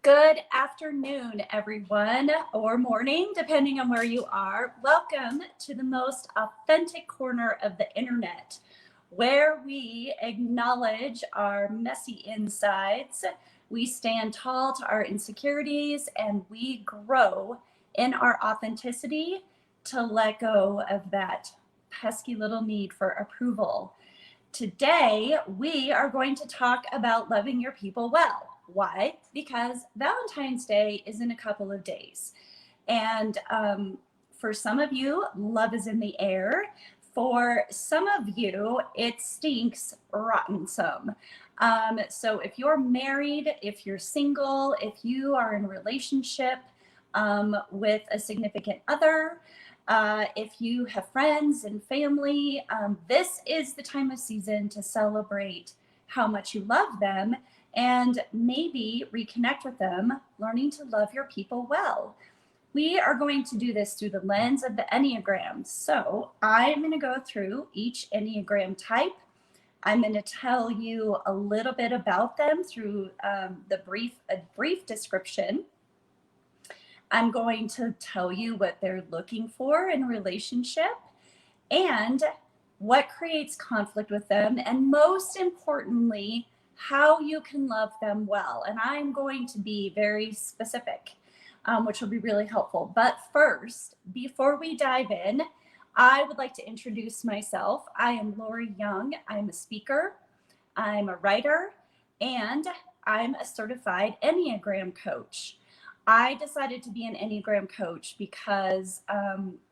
Good afternoon, everyone, or morning, depending on where you are. Welcome to the most authentic corner of the internet, where we acknowledge our messy insides, we stand tall to our insecurities, and we grow in our authenticity to let go of that pesky little need for approval. Today, we are going to talk about loving your people well. Why? Because Valentine's Day is in a couple of days. And for some of you, love is in the air. For some of you, it stinks rotten some. So if you're married, if you're single, if you are in a relationship with a significant other, if you have friends and family, this is the time of season to celebrate how much you love them and maybe reconnect with them, learning to love your people well. We are going to do this through the lens of the Enneagram. So I'm going to go through each Enneagram type. I'm going to tell you a little bit about them through a brief description. I'm going to tell you what they're looking for in a relationship and what creates conflict with them, and most importantly, how you can love them well. And I'm going to be very specific, which will be really helpful. But first, before we dive in, I would like to introduce myself. I am Lori Young. I'm a speaker, I'm a writer, and I'm a certified Enneagram coach. I decided to be an Enneagram coach because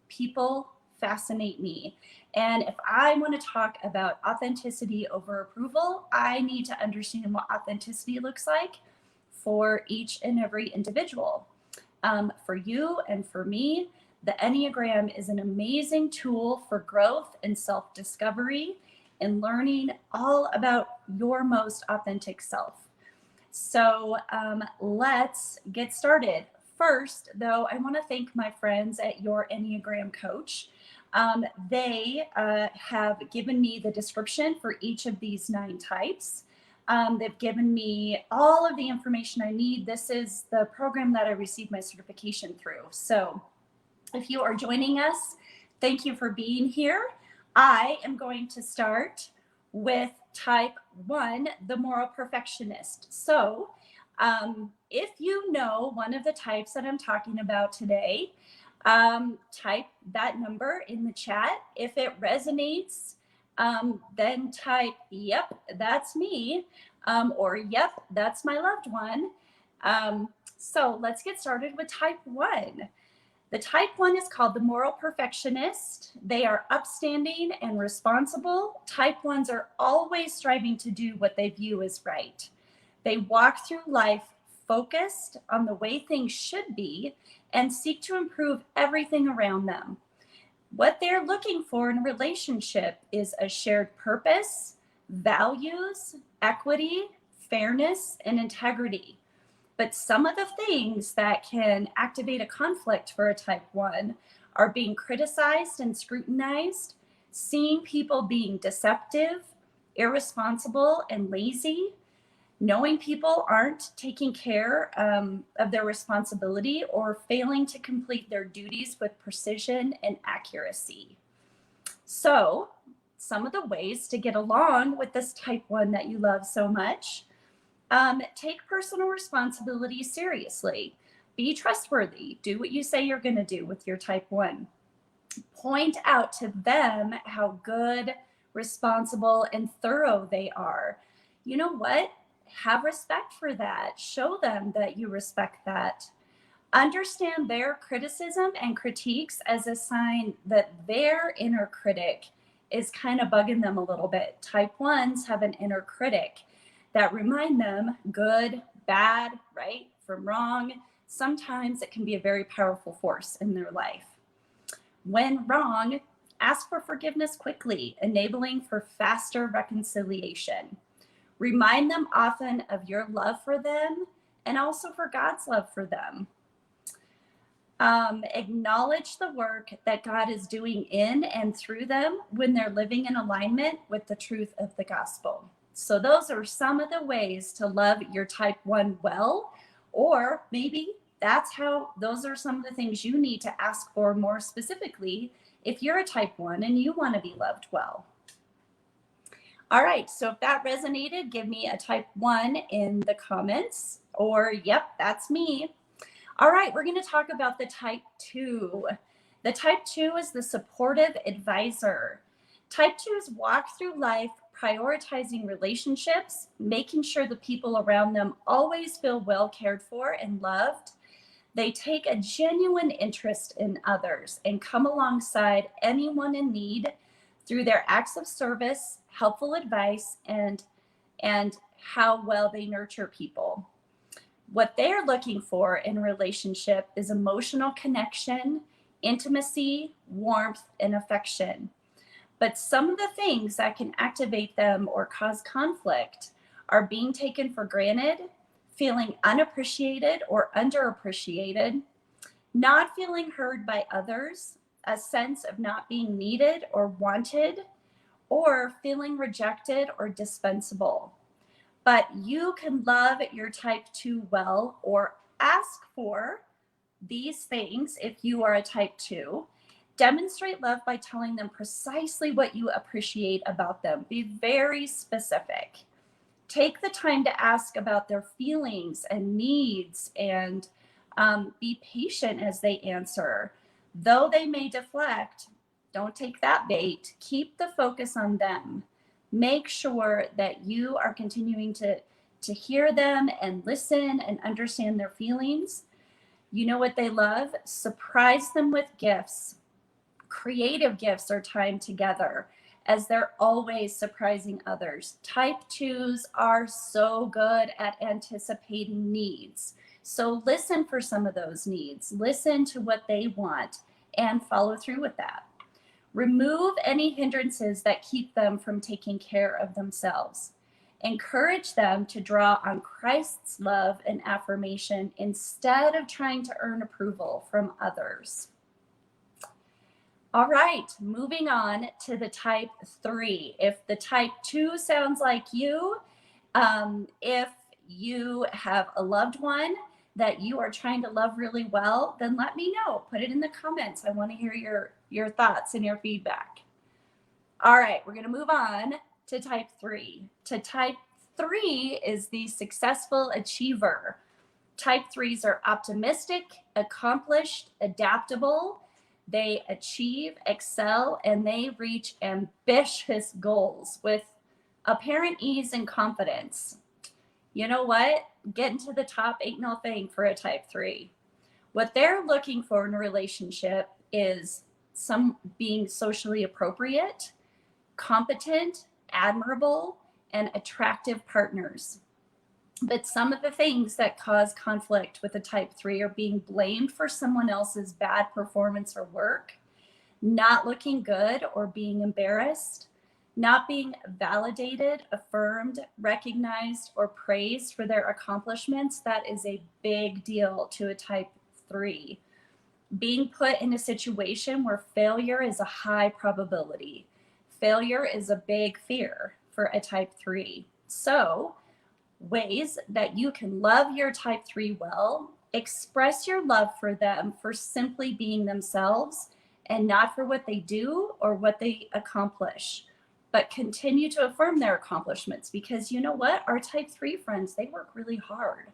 people fascinate me. And if I want to talk about authenticity over approval, I need to understand what authenticity looks like for each and every individual. For you and for me, the Enneagram is an amazing tool for growth and self-discovery and learning all about your most authentic self. So let's get started. First, though, I want to thank my friends at Your Enneagram Coach. They have given me the description for each of these 9 types. They've given me all of the information I need. This is the program that I received my certification through. So if you are joining us, thank you for being here. I am going to start with type 1, the moral perfectionist. So if you know one of the types that I'm talking about today, type that number in the chat. If it resonates, then type, yep, that's me, or yep, that's my loved one. So let's get started with type 1. The type 1 is called the moral perfectionist. They are upstanding and responsible. Type 1s are always striving to do what they view as right. They walk through life focused on the way things should be and seek to improve everything around them. What they're looking for in a relationship is a shared purpose, values, equity, fairness, and integrity. But some of the things that can activate a conflict for a type 1 are being criticized and scrutinized, seeing people being deceptive, irresponsible, and lazy, knowing people aren't taking care of their responsibility, or failing to complete their duties with precision and accuracy. So, some of the ways to get along with this type 1 that you love so much: take personal responsibility seriously. Be trustworthy. Do what you say you're going to do with your type 1. Point out to them how good, responsible, and thorough they are. You know what? Have respect for that. Show them that you respect that. Understand their criticism and critiques as a sign that their inner critic is kind of bugging them a little bit. Type 1s have an inner critic that remind them good, bad, right from wrong. Sometimes it can be a very powerful force in their life. When wrong, ask for forgiveness quickly, enabling for faster reconciliation. Remind them often of your love for them and also for God's love for them. Acknowledge the work that God is doing in and through them when they're living in alignment with the truth of the gospel. So those are some of the ways to love your type 1 well, Or maybe those are some of the things you need to ask for more specifically if you're a type 1 and you want to be loved well. All right, so if that resonated, give me a type 1 in the comments, or yep, that's me. All right, we're going to talk about the type 2. The type 2 is the supportive advisor. Type 2s walk through life prioritizing relationships, making sure the people around them always feel well cared for and loved. They take a genuine interest in others and come alongside anyone in need through their acts of service, helpful advice, and how well they nurture people. What they're looking for in a relationship is emotional connection, intimacy, warmth, and affection. But some of the things that can activate them or cause conflict are being taken for granted, feeling unappreciated or underappreciated, not feeling heard by others, a sense of not being needed or wanted, or feeling rejected or dispensable. But you can love your type 2 well, or ask for these things if you are a type 2. Demonstrate love by telling them precisely what you appreciate about them. Be very specific. Take the time to ask about their feelings and needs, and be patient as they answer. Though they may deflect, don't take that bait. Keep the focus on them. Make sure that you are continuing to hear them and listen and understand their feelings. You know what they love? Surprise them with gifts. Creative gifts or time together, as they're always surprising others. Type 2s are so good at anticipating needs. So listen for some of those needs. Listen to what they want and follow through with that. Remove any hindrances that keep them from taking care of themselves. Encourage them to draw on Christ's love and affirmation instead of trying to earn approval from others. All right, moving on to the type 3. If the type 2 sounds like you, if you have a loved one that you are trying to love really well, then let me know. Put it in the comments. I want to hear your thoughts and your feedback. All right, we're going to move on to type 3. Type 3 is the successful achiever. Type 3s are optimistic, accomplished, adaptable. They achieve, excel, and they reach ambitious goals with apparent ease and confidence. You know what? Getting to the top ain't no thing for a type 3. What they're looking for in a relationship is some being socially appropriate, competent, admirable, and attractive partners. But some of the things that cause conflict with a type 3 are being blamed for someone else's bad performance or work, not looking good or being embarrassed, not being validated, affirmed, recognized, or praised for their accomplishments. That is a big deal to a type 3. Being put in a situation where failure is a high probability. Failure is a big fear for a type 3. So, ways that you can love your type 3 well: express your love for them for simply being themselves and not for what they do or what they accomplish, but continue to affirm their accomplishments, because you know what? Our type 3 friends, they work really hard.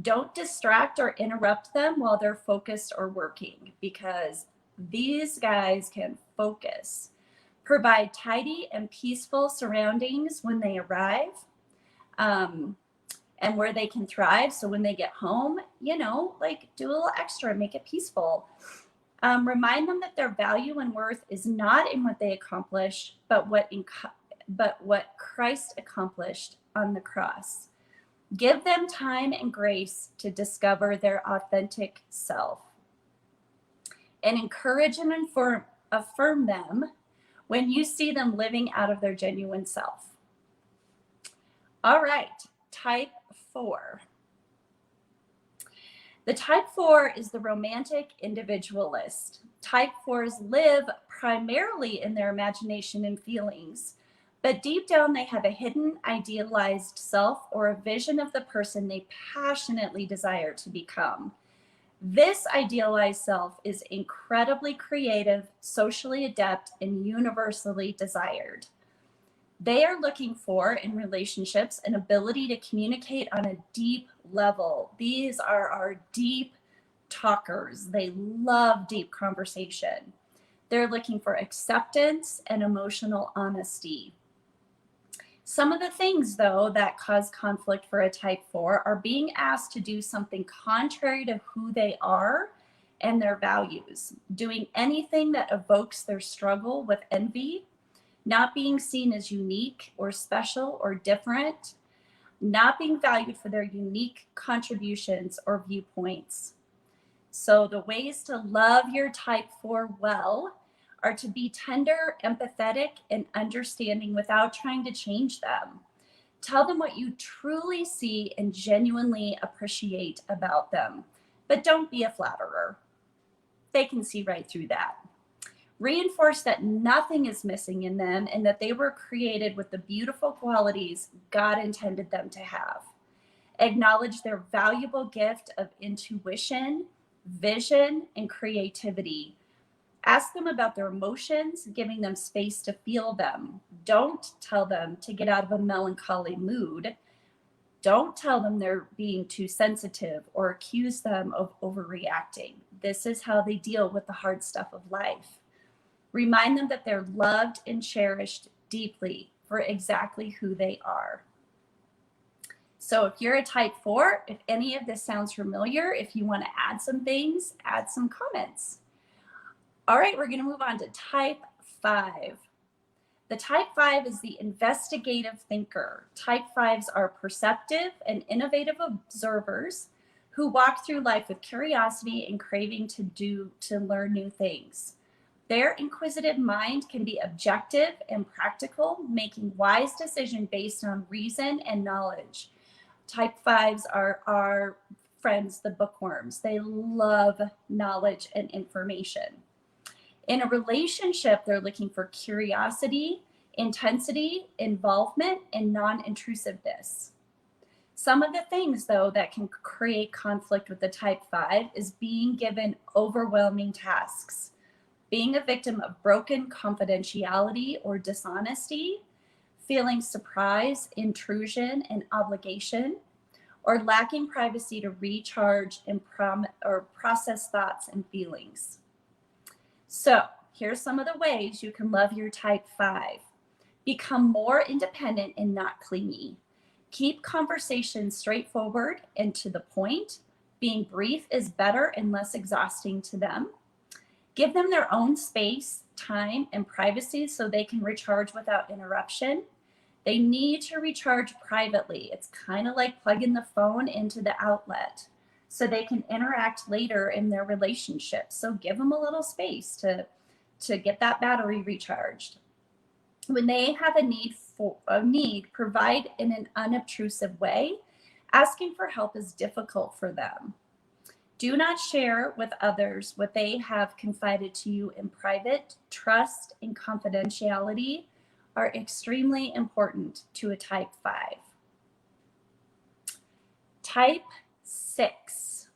Don't distract or interrupt them while they're focused or working, because these guys can focus. Provide tidy and peaceful surroundings when they arrive. And where they can thrive. So when they get home, do a little extra, make it peaceful. Remind them that their value and worth is not in what they accomplish, but what Christ accomplished on the cross. Give them time and grace to discover their authentic self. And encourage and affirm them when you see them living out of their genuine self. All right, type 4. The type 4 is the romantic individualist. Type 4s live primarily in their imagination and feelings, But deep down, they have a hidden idealized self or a vision of the person they passionately desire to become. This idealized self is incredibly creative, socially adept, and universally desired. They are looking for, in relationships, an ability to communicate on a deep level. These are our deep talkers. They love deep conversation. They're looking for acceptance and emotional honesty. Some of the things, though, that cause conflict for a type 4 are being asked to do something contrary to who they are and their values, doing anything that evokes their struggle with envy, not being seen as unique or special or different, not being valued for their unique contributions or viewpoints. So the ways to love your type 4 well are to be tender, empathetic, and understanding without trying to change them. Tell them what you truly see and genuinely appreciate about them, but don't be a flatterer. They can see right through that. Reinforce that nothing is missing in them and that they were created with the beautiful qualities God intended them to have. Acknowledge their valuable gift of intuition, vision, and creativity. Ask them about their emotions, giving them space to feel them. Don't tell them to get out of a melancholy mood. Don't tell them they're being too sensitive or accuse them of overreacting. This is how they deal with the hard stuff of life. Remind them that they're loved and cherished deeply for exactly who they are. So if you're a type 4, if any of this sounds familiar, if you want to add some things, add some comments. All right, we're going to move on to type 5. The type 5 is the investigative thinker. Type 5s are perceptive and innovative observers who walk through life with curiosity and craving to learn new things. Their inquisitive mind can be objective and practical, making wise decisions based on reason and knowledge. Type 5s are our friends, the bookworms. They love knowledge and information. In a relationship, they're looking for curiosity, intensity, involvement, and non-intrusiveness. Some of the things, though, that can create conflict with the type 5 is being given overwhelming tasks, being a victim of broken confidentiality or dishonesty, feeling surprise, intrusion, and obligation, or lacking privacy to recharge and process thoughts and feelings. So here's some of the ways you can love your type 5. Become more independent and not clingy. Keep conversations straightforward and to the point. Being brief is better and less exhausting to them. Give them their own space, time, and privacy so they can recharge without interruption. They need to recharge privately. It's kind of like plugging the phone into the outlet so they can interact later in their relationship. So give them a little space to get that battery recharged. When they have a need, provide in an unobtrusive way. Asking for help is difficult for them. Do not share with others what they have confided to you in private. Trust and confidentiality are extremely important to a type 5. Type 6.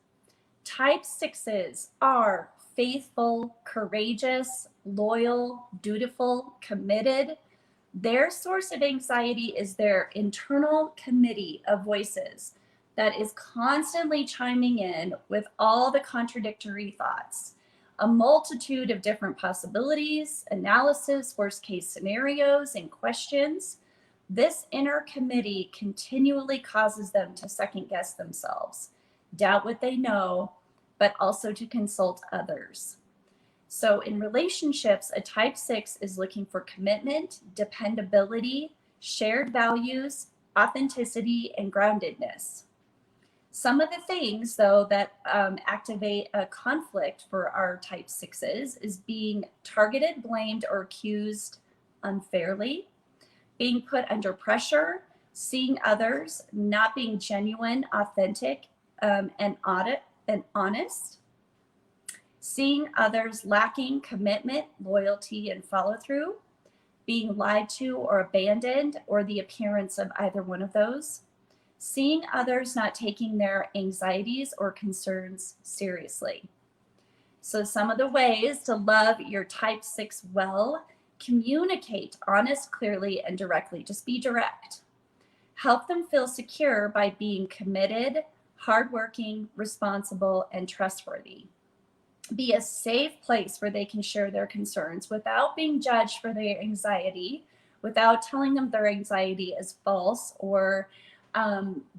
Type 6s are faithful, courageous, loyal, dutiful, committed. Their source of anxiety is their internal committee of voices that is constantly chiming in with all the contradictory thoughts, a multitude of different possibilities, analysis, worst case scenarios, and questions. This inner committee continually causes them to second guess themselves, doubt what they know, but also to consult others. So in relationships, a type 6 is looking for commitment, dependability, shared values, authenticity, and groundedness. Some of the things, though, that activate a conflict for our type 6s is being targeted, blamed, or accused unfairly, being put under pressure, seeing others not being genuine, authentic, and honest, seeing others lacking commitment, loyalty, and follow through, being lied to or abandoned, or the appearance of either one of those. Seeing others not taking their anxieties or concerns seriously. So some of the ways to love your type 6 well: communicate honest, clearly, and directly. Just be direct. Help them feel secure by being committed, hardworking, responsible, and trustworthy. Be a safe place where they can share their concerns without being judged for their anxiety, without telling them their anxiety is false or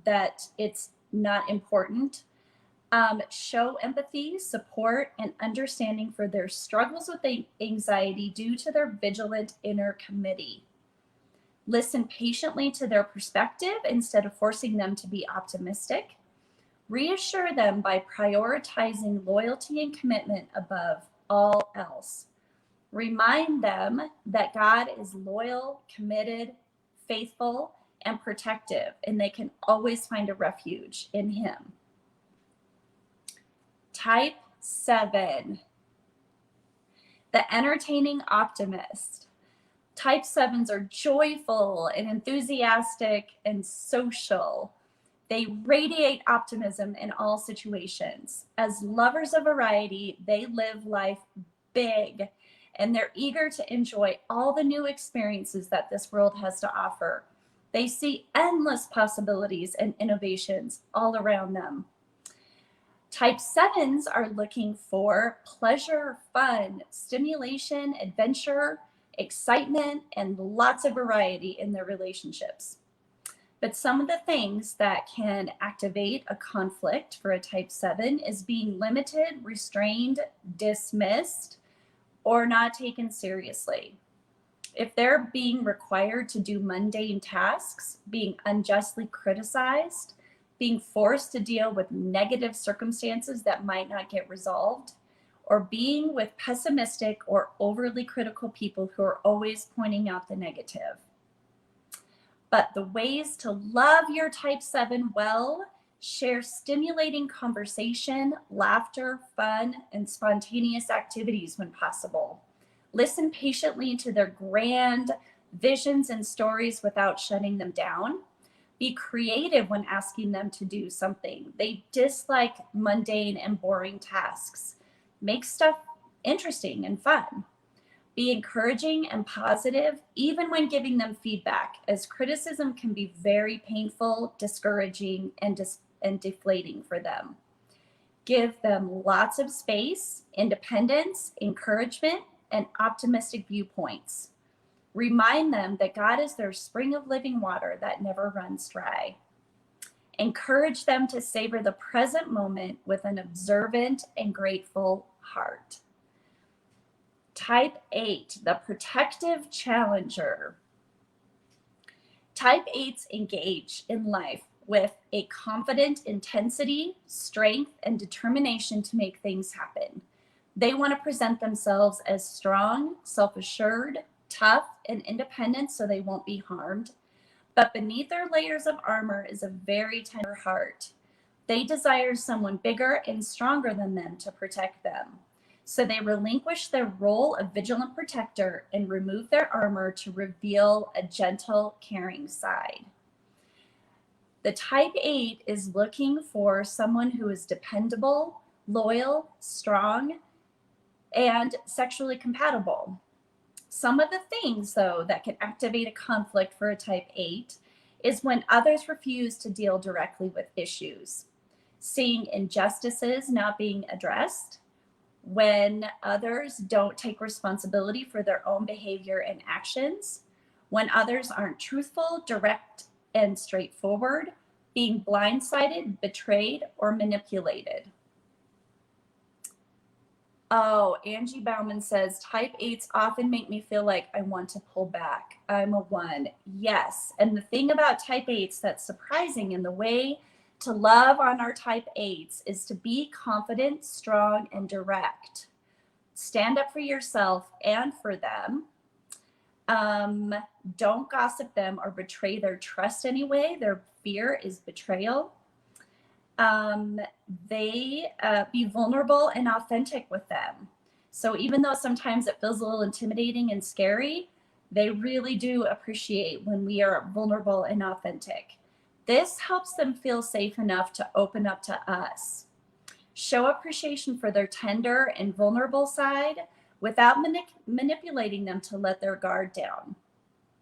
that it's not important. Show empathy, support, and understanding for their struggles with anxiety due to their vigilant inner committee. Listen patiently to their perspective instead of forcing them to be optimistic. Reassure them by prioritizing loyalty and commitment above all else. Remind them that God is loyal, committed, faithful, and protective, and they can always find a refuge in Him. Type 7, the entertaining optimist. Type 7s are joyful and enthusiastic and social. They radiate optimism in all situations. As lovers of variety, they live life big, and they're eager to enjoy all the new experiences that this world has to offer. They see endless possibilities and innovations all around them. Type 7s are looking for pleasure, fun, stimulation, adventure, excitement, and lots of variety in their relationships. But some of the things that can activate a conflict for a type 7 is being limited, restrained, dismissed, or not taken seriously. If they're being required to do mundane tasks, being unjustly criticized, being forced to deal with negative circumstances that might not get resolved, or being with pessimistic or overly critical people who are always pointing out the negative. But the ways to love your type 7 well: share stimulating conversation, laughter, fun, and spontaneous activities when possible. Listen patiently to their grand visions and stories without shutting them down. Be creative when asking them to do something. They dislike mundane and boring tasks. Make stuff interesting and fun. Be encouraging and positive, even when giving them feedback, as criticism can be very painful, discouraging, and deflating for them. Give them lots of space, independence, encouragement, and optimistic viewpoints. Remind them that God is their spring of living water that never runs dry. Encourage them to savor the present moment with an observant and grateful heart. Type 8, the protective challenger. Type 8s engage in life with a confident intensity, strength, and determination to make things happen. They want to present themselves as strong, self-assured, tough, and independent so they won't be harmed. But beneath their layers of armor is a very tender heart. They desire someone bigger and stronger than them to protect them. So they relinquish their role of vigilant protector and remove their armor to reveal a gentle, caring side. The type 8 is looking for someone who is dependable, loyal, strong, and sexually compatible. Some of the things, though, that can activate a conflict for a type 8 is when others refuse to deal directly with issues, seeing injustices not being addressed, when others don't take responsibility for their own behavior and actions, when others aren't truthful, direct, and straightforward, being blindsided, betrayed, or manipulated. Oh, Angie Bauman says, type 8s often make me feel like I want to pull back. I'm a 1. Yes. And the thing about type 8s that's surprising in the way to love on our type 8s is to be confident, strong, and direct. Stand up for yourself and for them. Don't gossip them or betray their trust anyway. Their fear is betrayal. They be vulnerable and authentic with them. So even though sometimes it feels a little intimidating and scary, They really do appreciate when we are vulnerable and authentic. This helps them feel safe enough to open up to us. Show appreciation for their tender and vulnerable side without manipulating them to let their guard down.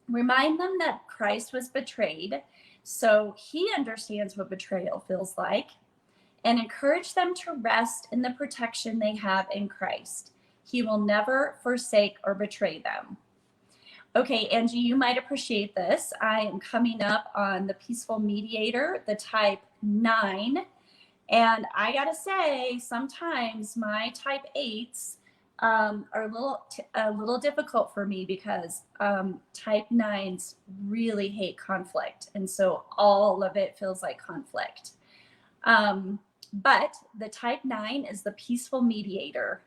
Remind them that Christ was betrayed, so he understands what betrayal feels like, and encourage them to rest in the protection they have in Christ. He will never forsake or betray them. Okay, Angie, you might appreciate this. I am coming up on the Peaceful Mediator, the type 9. And I gotta say, sometimes my type 8s are a little difficult for me because type 9s really hate conflict. And so all of it feels like conflict. But the type 9 is the peaceful mediator.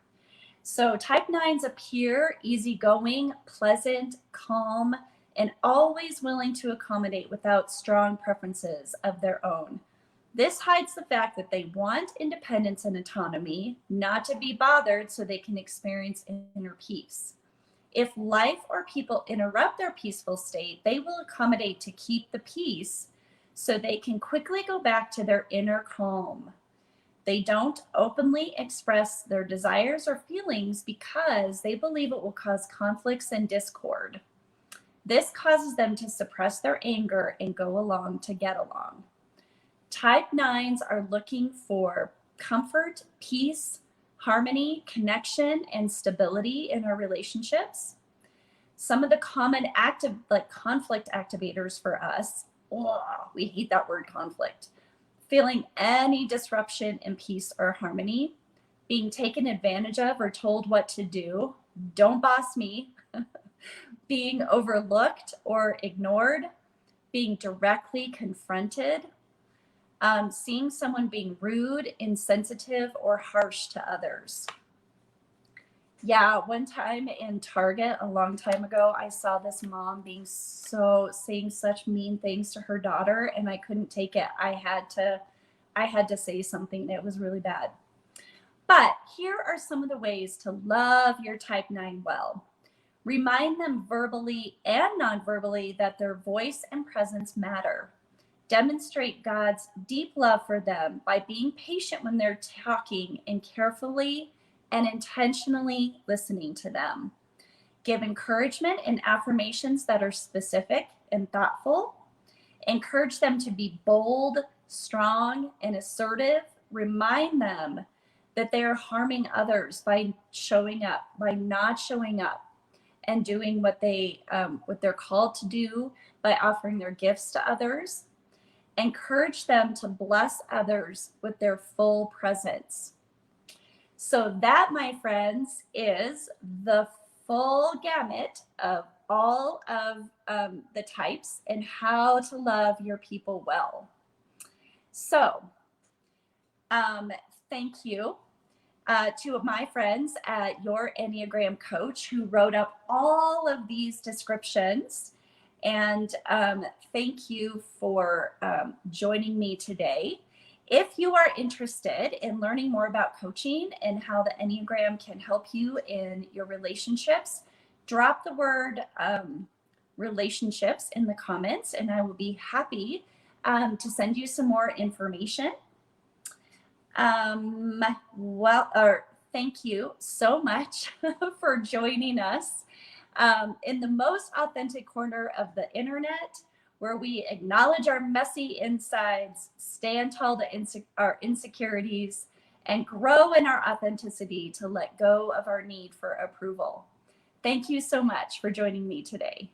So type 9s appear easygoing, pleasant, calm, and always willing to accommodate without strong preferences of their own. This hides the fact that they want independence and autonomy, not to be bothered so they can experience inner peace. If life or people interrupt their peaceful state, they will accommodate to keep the peace so they can quickly go back to their inner calm. They don't openly express their desires or feelings because they believe it will cause conflicts and discord. This causes them to suppress their anger and go along to get along. Type 9s are looking for comfort, peace, harmony, connection, and stability in our relationships. Some of the common conflict activators for us, we hate that word conflict. Feeling any disruption in peace or harmony, being taken advantage of or told what to do, don't boss me, being overlooked or ignored, being directly confronted, seeing someone being rude, insensitive, or harsh to others. Yeah, one time in Target a long time ago, I saw this mom saying such mean things to her daughter, and I couldn't take it. I had to say something. It was really bad. But here are some of the ways to love your type 9 well. Remind them verbally and non-verbally that their voice and presence matter. Demonstrate God's deep love for them by being patient when they're talking and carefully and intentionally listening to them. Give encouragement and affirmations that are specific and thoughtful. Encourage them to be bold, strong, and assertive. Remind them that they are harming others by not showing up and doing what they're called to do by offering their gifts to others. Encourage them to bless others with their full presence. So that, my friends, is the full gamut of all of the types and how to love your people well. So thank you to my friends at Your Enneagram Coach who wrote up all of these descriptions. And thank you for joining me today. If you are interested in learning more about coaching and how the Enneagram can help you in your relationships, drop the word relationships in the comments, and I will be happy to send you some more information. Thank you so much for joining us in the most authentic corner of the internet, where we acknowledge our messy insides, stand tall to our insecurities, and grow in our authenticity to let go of our need for approval. Thank you so much for joining me today.